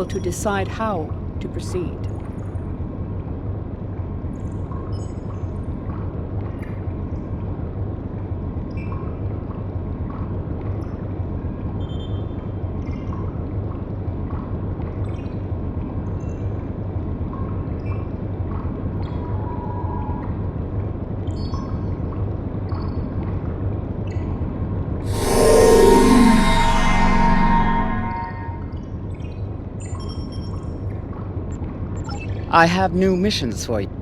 able to decide how to proceed. I have new missions for you.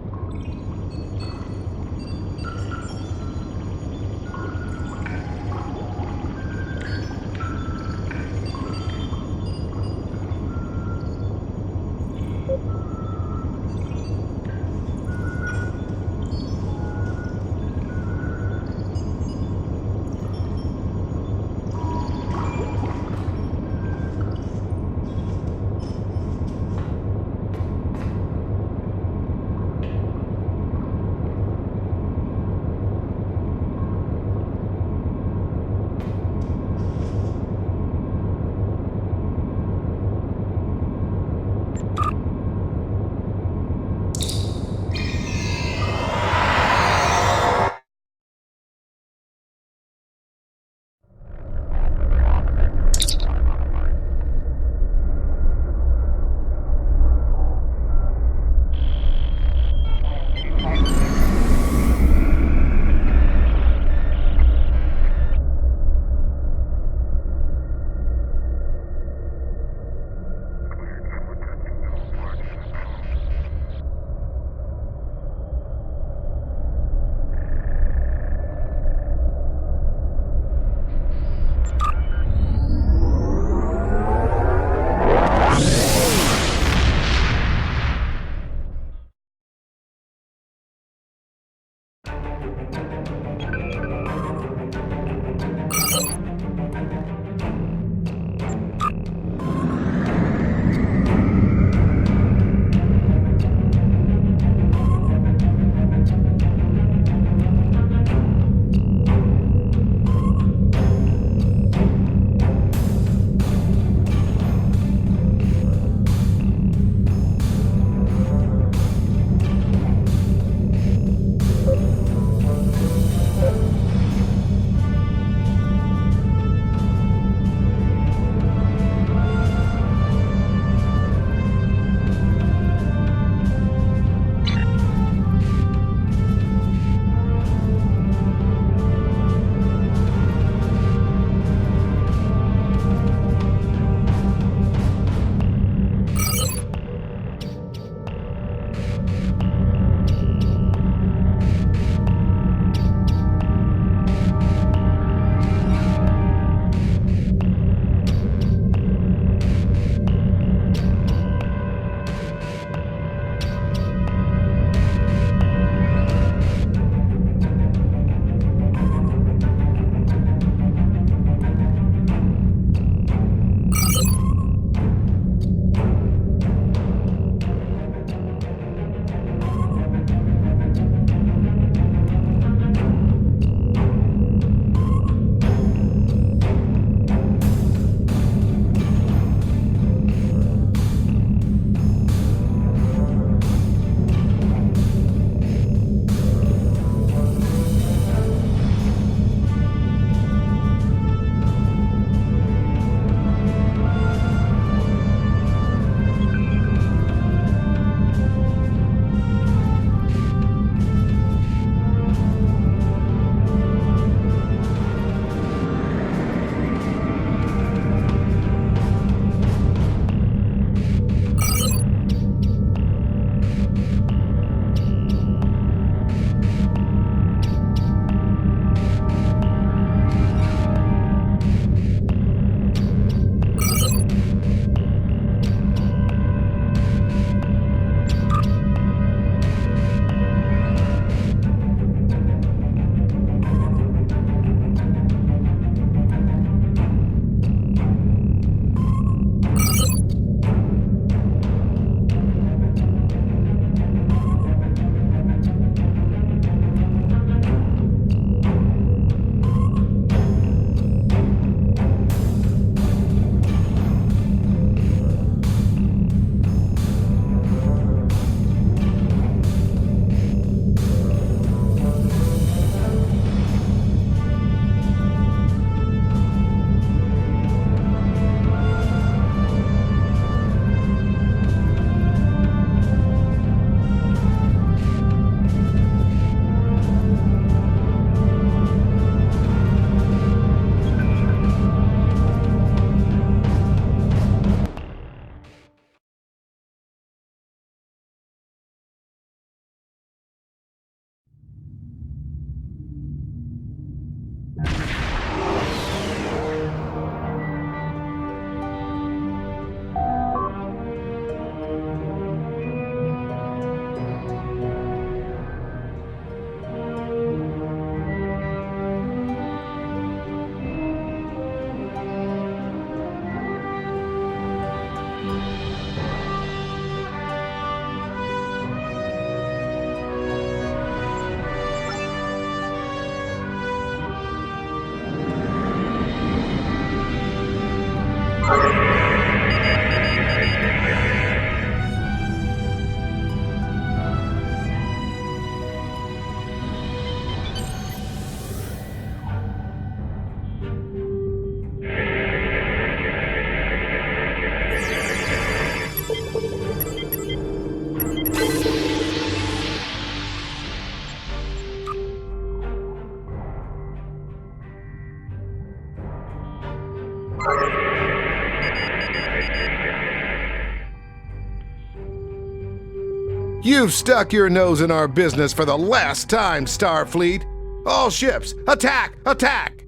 You've stuck your nose in our business for the last time, Starfleet. All ships, attack! Attack!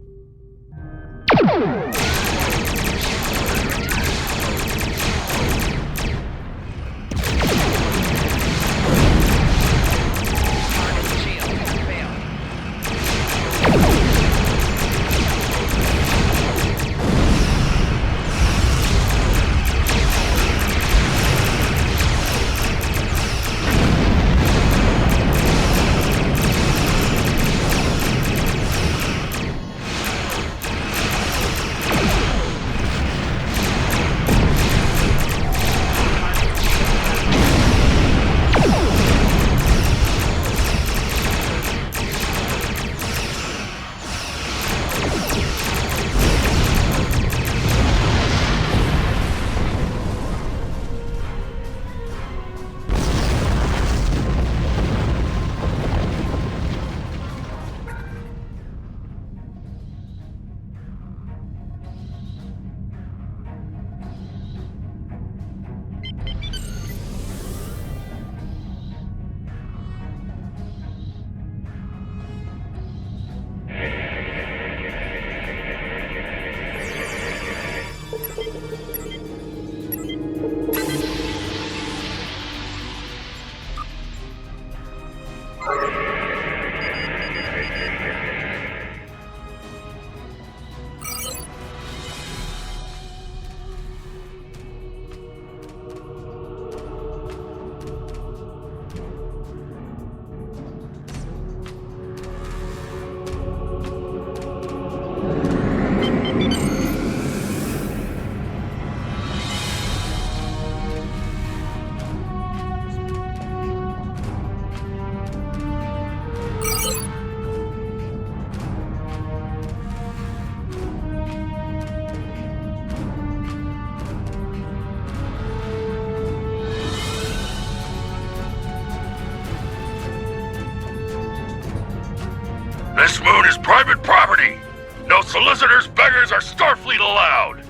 This moon is private property! No solicitors, beggars, or Starfleet allowed!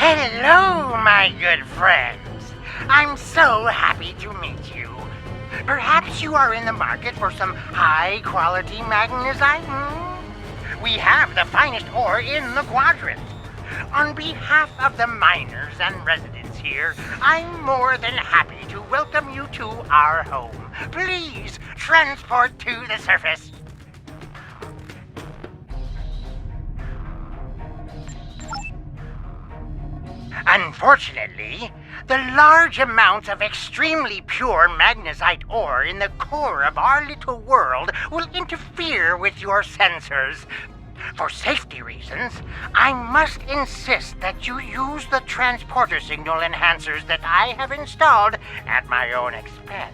Hello, my good friends. I'm so happy to meet you. Perhaps you are in the market for some high-quality magnesite? We have the finest ore in the quadrant. On behalf of the miners and residents here, I'm more than happy to welcome you to our home. Please transport to the surface. Unfortunately, the large amounts of extremely pure magnesite ore in the core of our little world will interfere with your sensors. For safety reasons, I must insist that you use the transporter signal enhancers that I have installed at my own expense.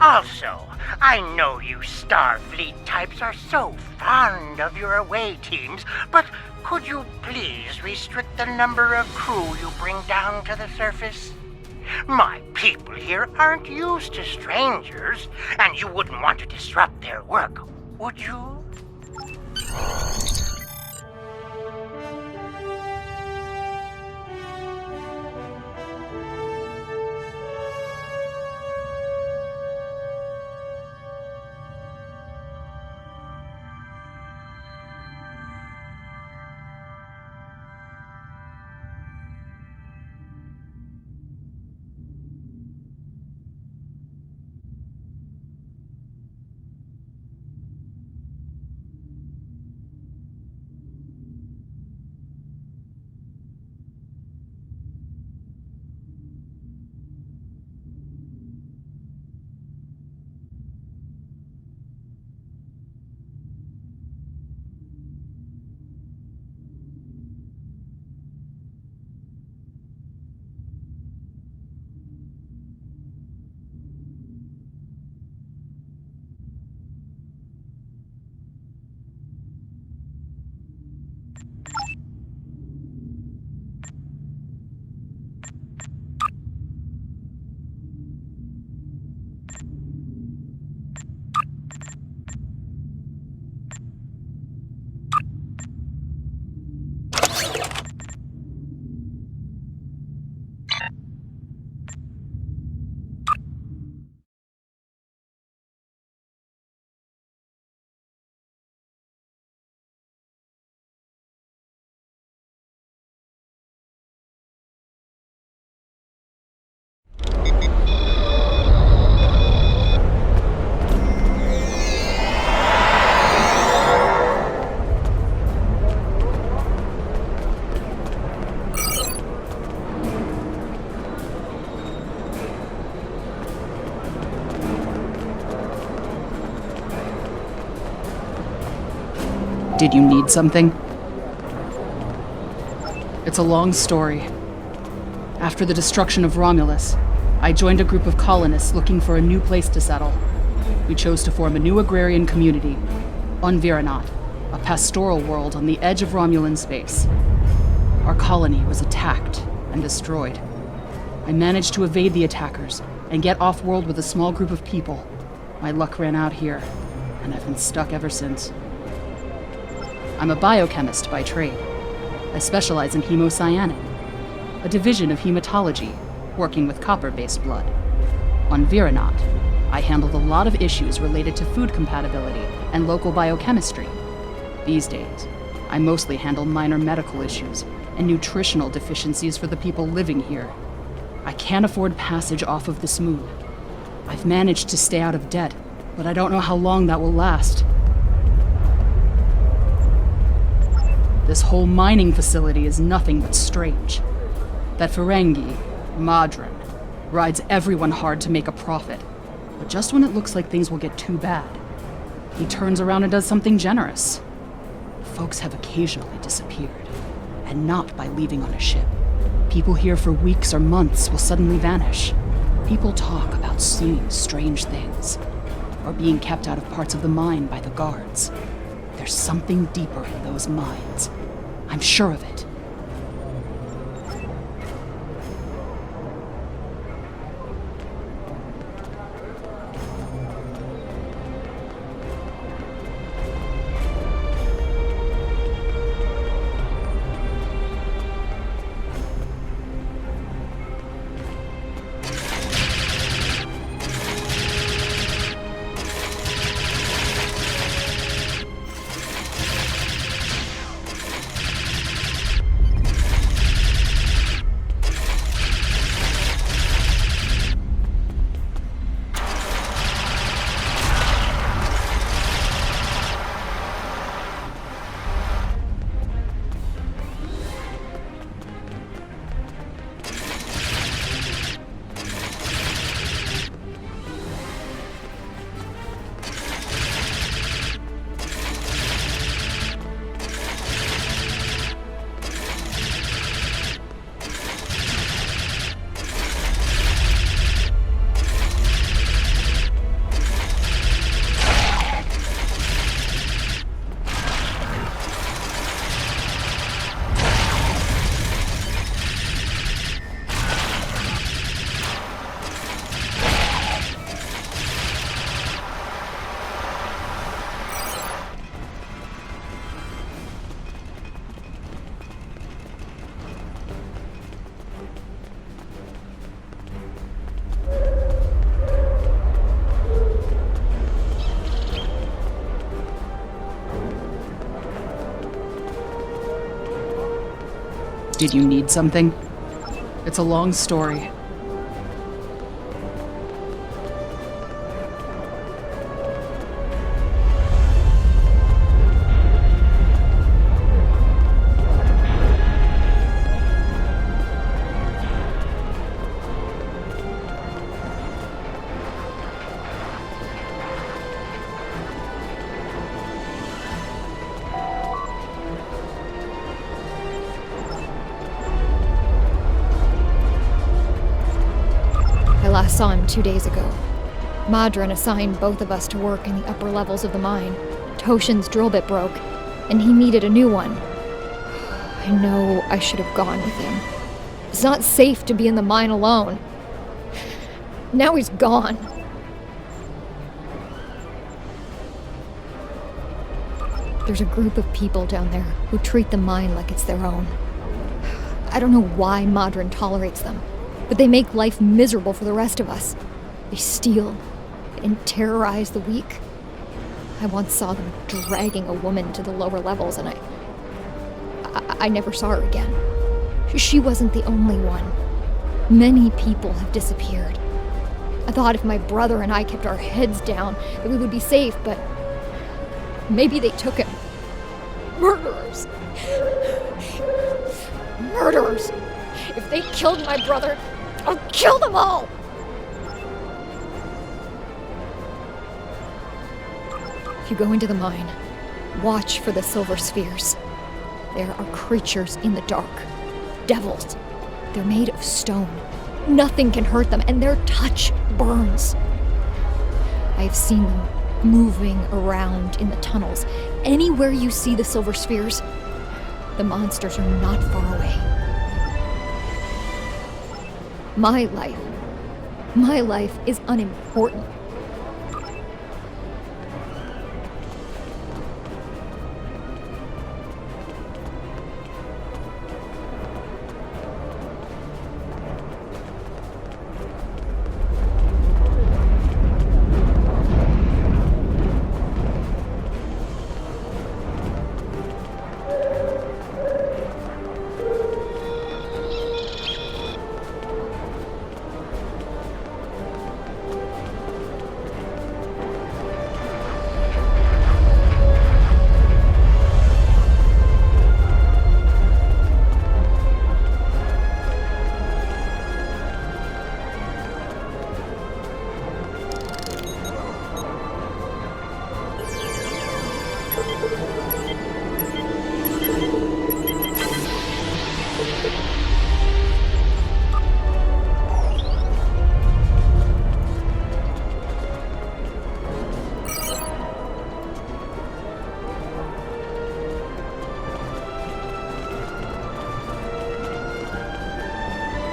Also, I know you Starfleet types are so fond of your away teams, but could you please restrict the number of crew you bring down to the surface? My people here aren't used to strangers, and you wouldn't want to disrupt their work, would you? Did you need something? It's a long story. After the destruction of Romulus, I joined a group of colonists looking for a new place to settle. We chose to form a new agrarian community on Viranot, a pastoral world on the edge of Romulan space. Our colony was attacked and destroyed. I managed to evade the attackers and get off-world with a small group of people. My luck ran out here, and I've been stuck ever since. I'm a biochemist by trade. I specialize in hemocyanin, a division of hematology, working with copper-based blood. On Viranot, I handled a lot of issues related to food compatibility and local biochemistry. These days, I mostly handle minor medical issues and nutritional deficiencies for the people living here. I can't afford passage off of this moon. I've managed to stay out of debt, but I don't know how long that will last. This whole mining facility is nothing but strange. That Ferengi, Madron, rides everyone hard to make a profit. But just when it looks like things will get too bad, he turns around and does something generous. Folks have occasionally disappeared, and not by leaving on a ship. People here for weeks or months will suddenly vanish. People talk about seeing strange things, or being kept out of parts of the mine by the guards. There's something deeper in those mines. I'm sure of it. Did you need something? It's a long story. I last saw him 2 days ago. Madron assigned both of us to work in the upper levels of the mine. Toshin's drill bit broke, and he needed a new one. I know I should have gone with him. It's not safe to be in the mine alone. Now he's gone. There's a group of people down there who treat the mine like it's their own. I don't know why Madron tolerates them, but they make life miserable for the rest of us. They steal and terrorize the weak. I once saw them dragging a woman to the lower levels, and I never saw her again. She wasn't the only one. Many people have disappeared. I thought if my brother and I kept our heads down, that we would be safe, but maybe they took him. Murderers! Murderers! If they killed my brother, I'll kill them all! If you go into the mine, watch for the silver spheres. There are creatures in the dark. Devils. They're made of stone. Nothing can hurt them, and their touch burns. I have seen them moving around in the tunnels. Anywhere you see the silver spheres, the monsters are not far away. My life is unimportant.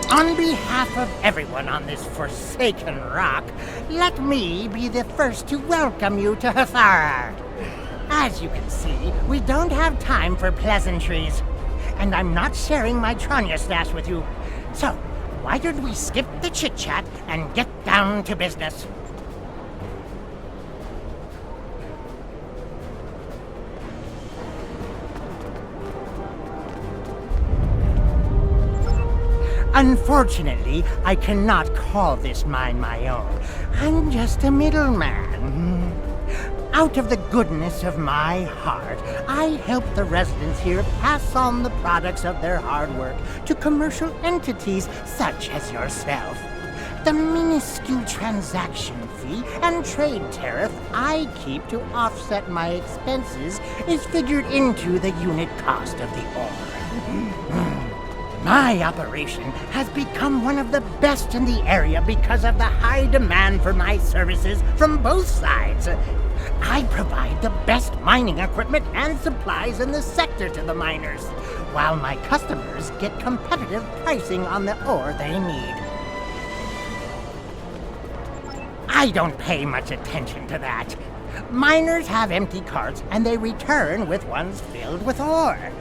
On behalf of everyone on this forsaken rock, let me be the first to welcome you to Hathara. As you can see, we don't have time for pleasantries, and I'm not sharing my Tranya stash with you. So, why don't we skip the chit-chat and get down to business? Unfortunately, I cannot call this mine my own. I'm just a middleman. Out of the goodness of my heart, I help the residents here pass on the products of their hard work to commercial entities such as yourself. The minuscule transaction fee and trade tariff I keep to offset my expenses is figured into the unit cost of the ore. My operation has become one of the best in the area because of the high demand for my services from both sides. I provide the best mining equipment and supplies in the sector to the miners, while my customers get competitive pricing on the ore they need. I don't pay much attention to that. Miners have empty carts and they return with ones filled with ore.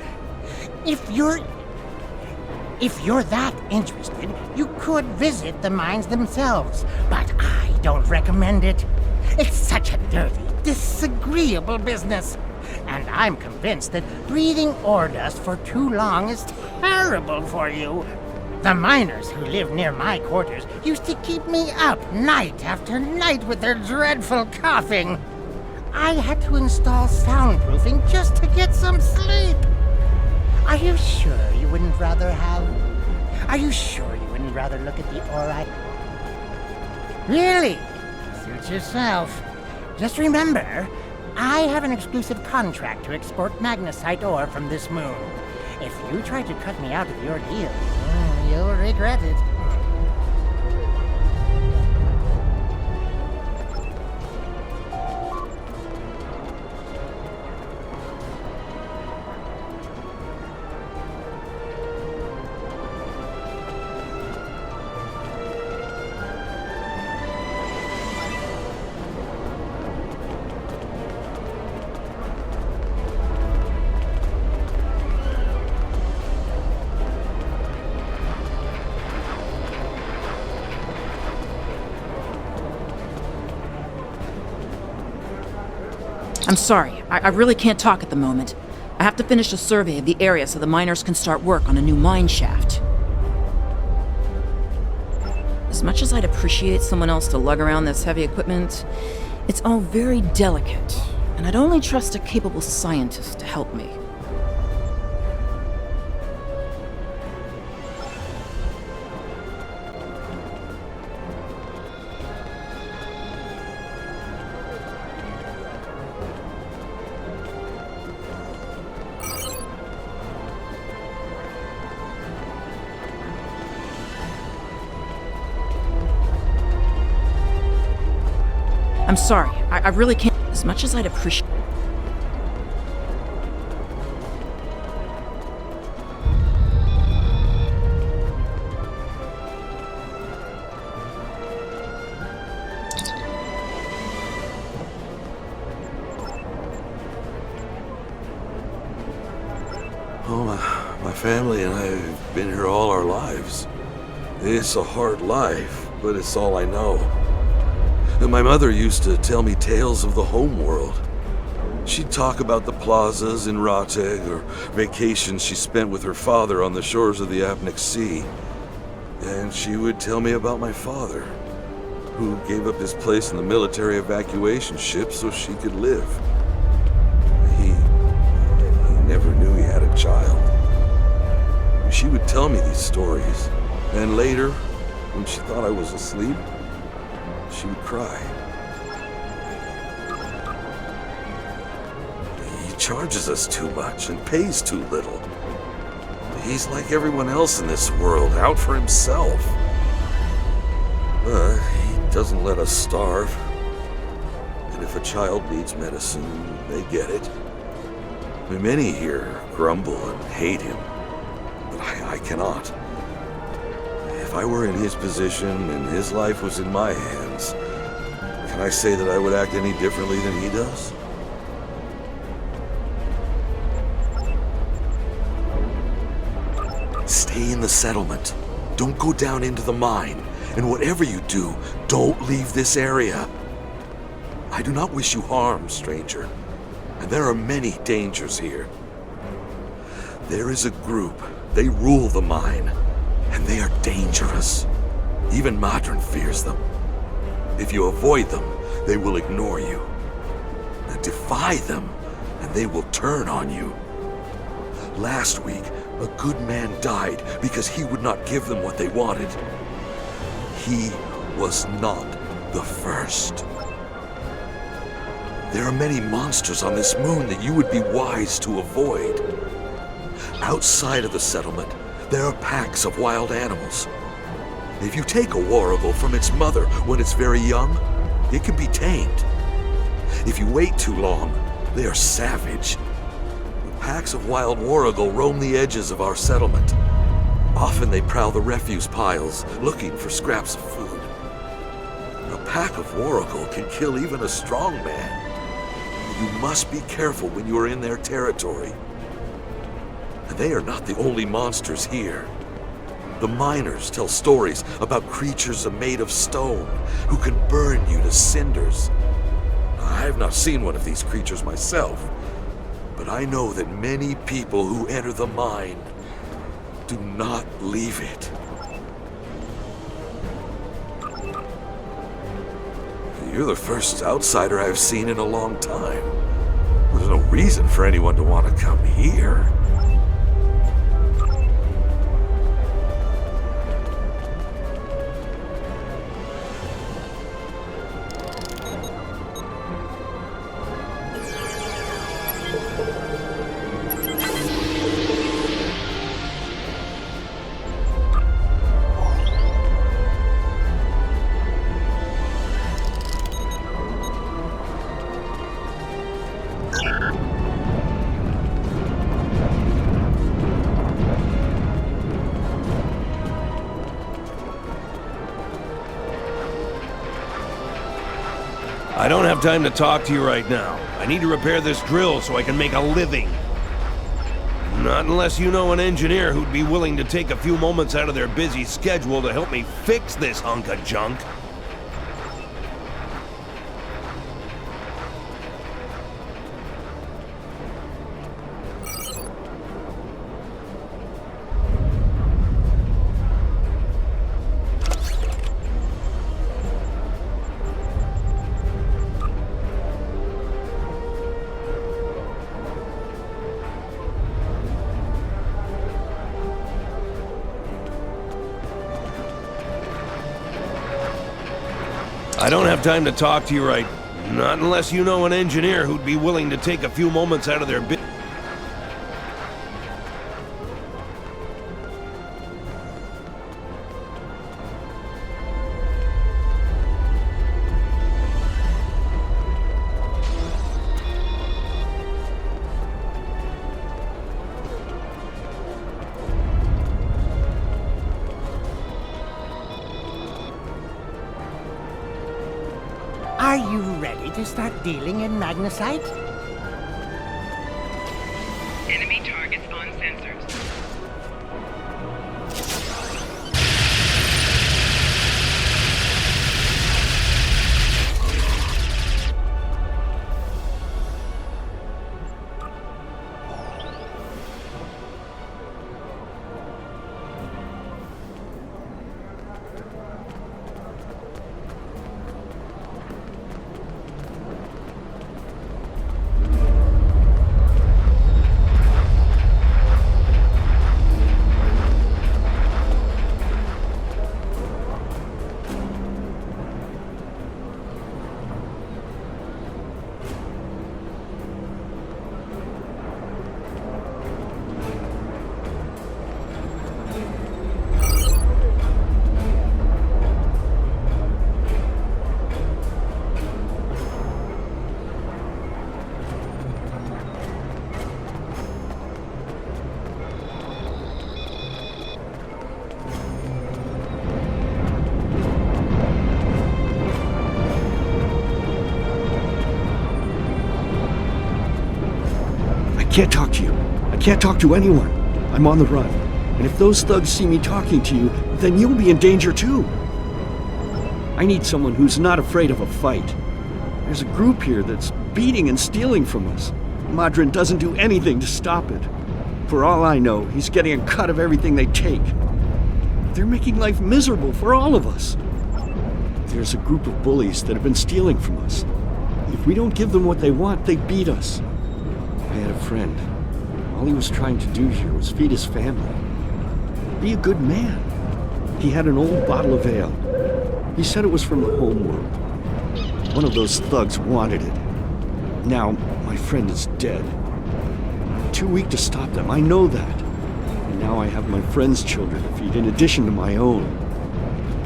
If you're that interested, you could visit the mines themselves, but I don't recommend it. It's such a dirty, disagreeable business. And I'm convinced that breathing ore dust for too long is terrible for you. The miners who live near my quarters used to keep me up night after night with their dreadful coughing. I had to install soundproofing just to get some sleep. Are you sure you wouldn't rather look at the ore Really? Suit yourself. Just remember, I have an exclusive contract to export magnesite ore from this moon. If you try to cut me out of your deal, you'll regret it. I'm sorry, I really can't talk at the moment. I have to finish a survey of the area so the miners can start work on a new mine shaft. As much as I'd appreciate someone else to lug around this heavy equipment, it's all very delicate, and I'd only trust a capable scientist to help me. I'm sorry, I really can't. As much as I'd appreciate. Oh, my family and I have been here all our lives. It's a hard life, but it's all I know. And my mother used to tell me tales of the home world. She'd talk about the plazas in Rateg or vacations she spent with her father on the shores of the Apnik Sea. And she would tell me about my father, who gave up his place in the military evacuation ship so she could live. He never knew he had a child. She would tell me these stories, and later, when she thought I was asleep, she would cry. He charges us too much and pays too little. He's like everyone else in this world, out for himself. But he doesn't let us starve. And if a child needs medicine, they get it. Many here grumble and hate him, but I cannot. If I were in his position and his life was in my hands, can I say that I would act any differently than he does? Stay in the settlement. Don't go down into the mine. And whatever you do, don't leave this area. I do not wish you harm, stranger. And there are many dangers here. There is a group. They rule the mine. And they are dangerous. Even Madron fears them. If you avoid them, they will ignore you. And defy them, and they will turn on you. Last week, a good man died because he would not give them what they wanted. He was not the first. There are many monsters on this moon that you would be wise to avoid. Outside of the settlement, there are packs of wild animals. If you take a warrigal from its mother when it's very young, it can be tamed. If you wait too long, they are savage. Packs of wild warrigal roam the edges of our settlement. Often they prowl the refuse piles, looking for scraps of food. A pack of warrigal can kill even a strong man. You must be careful when you are in their territory. And they are not the only monsters here. The miners tell stories about creatures made of stone who can burn you to cinders. I have not seen one of these creatures myself, But I know that many people who enter the mine do not leave it. You're the first outsider I've seen in a long time. There's no reason for anyone to want to come here. I don't have time to talk to you right now. I need to repair this drill so I can make a living. Not unless you know an engineer who'd be willing to take a few moments out of their busy schedule to help me fix this hunk of junk. I don't have time to talk to you right. Not unless you know an engineer who'd be willing to take a few moments out of their Are you ready to start dealing in magnesite? Enemy targets on sensors. I can't talk to you. I can't talk to anyone. I'm on the run. And if those thugs see me talking to you, then you'll be in danger too. I need someone who's not afraid of a fight. There's a group here that's beating and stealing from us. Madryn doesn't do anything to stop it. For all I know, he's getting a cut of everything they take. They're making life miserable for all of us. There's a group of bullies that have been stealing from us. If we don't give them what they want, they beat us. I had a friend. All he was trying to do here was feed his family. Be a good man. He had an old bottle of ale. He said it was from the homeworld. One of those thugs wanted it. Now, my friend is dead. I'm too weak to stop them, I know that. And now I have my friend's children to feed in addition to my own.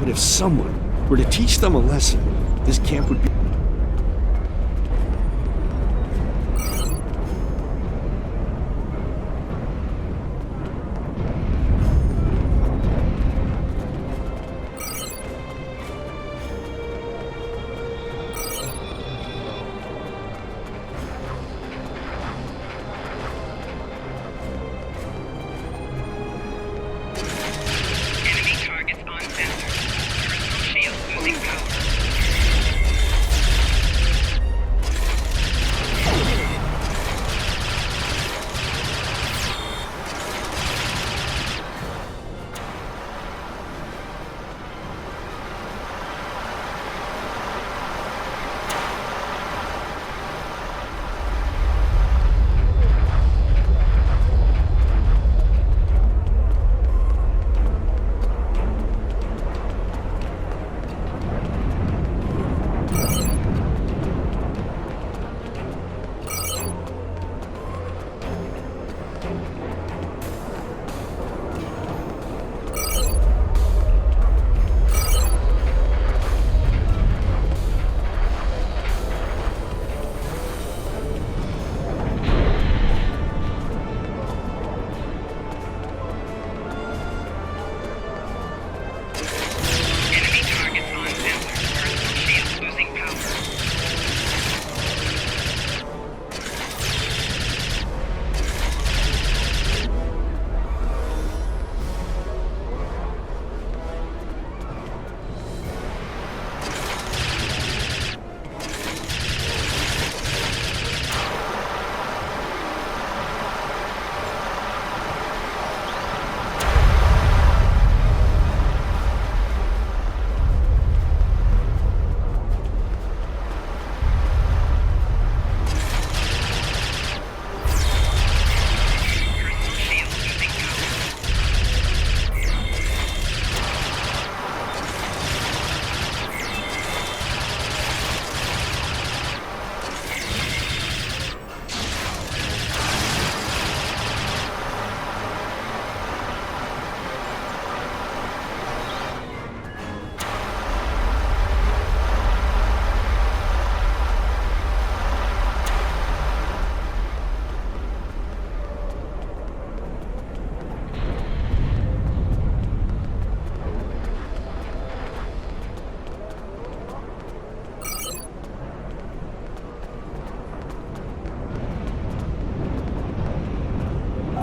But if someone were to teach them a lesson, this camp would be... Enemy targets on sensors. Personal shields losing power.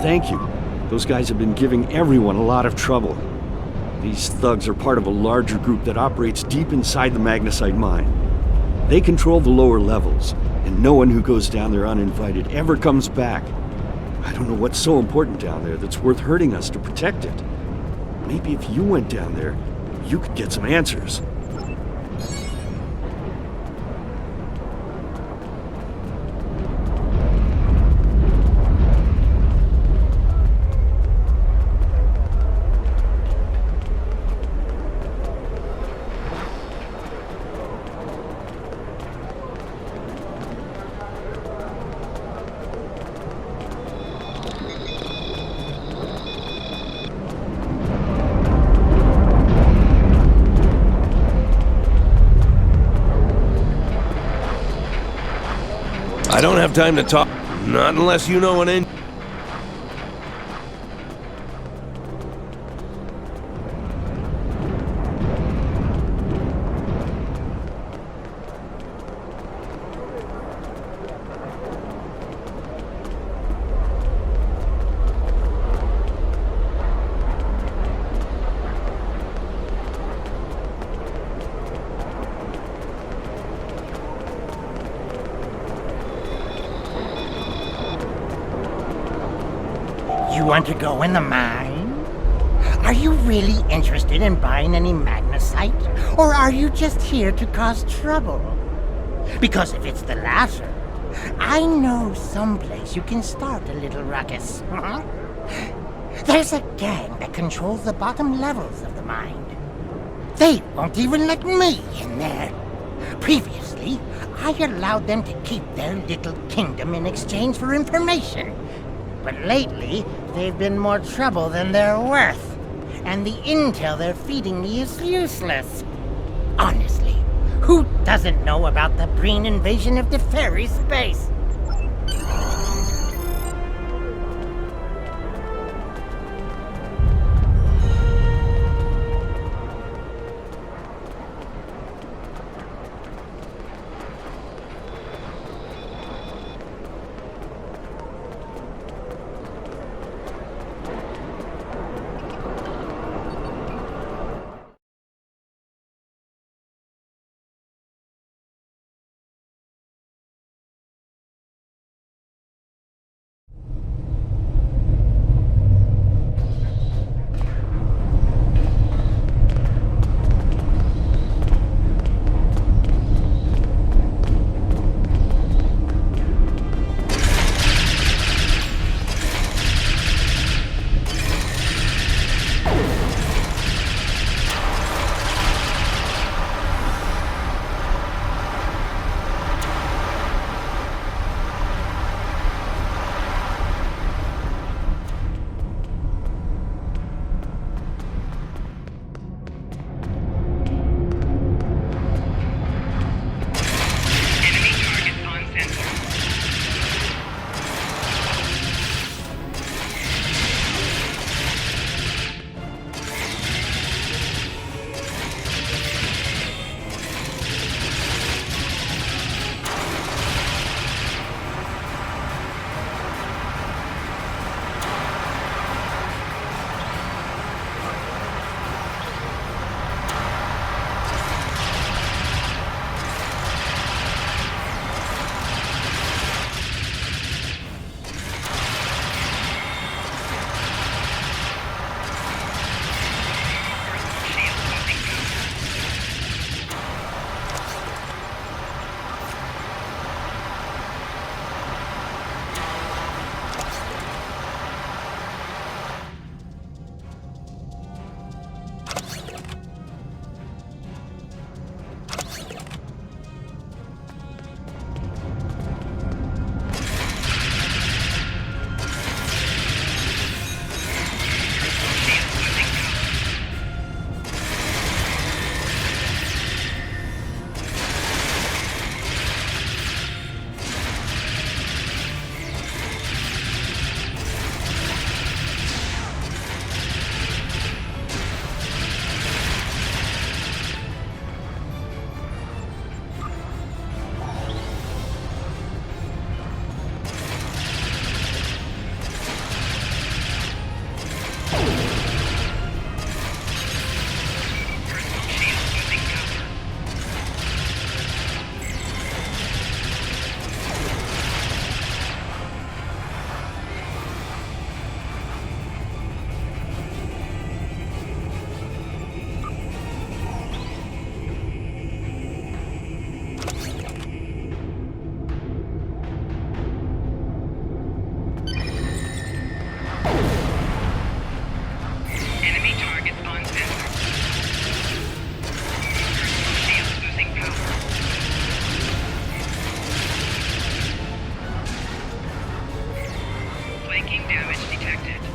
thank you. Those guys have been giving everyone a lot of trouble. These thugs are part of a larger group that operates deep inside the magnesite mine. They control the lower levels, and no one who goes down there uninvited ever comes back. I don't know what's so important down there that's worth hurting us to protect it. Maybe if you went down there, you could get some answers. I don't have time to talk. Not unless you know an engineer. You want to go in the mine? Are you really interested in buying any magnesite? Or are you just here to cause trouble? Because if it's the latter, I know someplace you can start a little ruckus. There's a gang that controls the bottom levels of the mine. They won't even let me in there. Previously, I allowed them to keep their little kingdom in exchange for information. But lately, they've been more trouble than they're worth. And the intel they're feeding me is useless. Honestly, who doesn't know about the Breen invasion of Teferi space? Viking damage detected.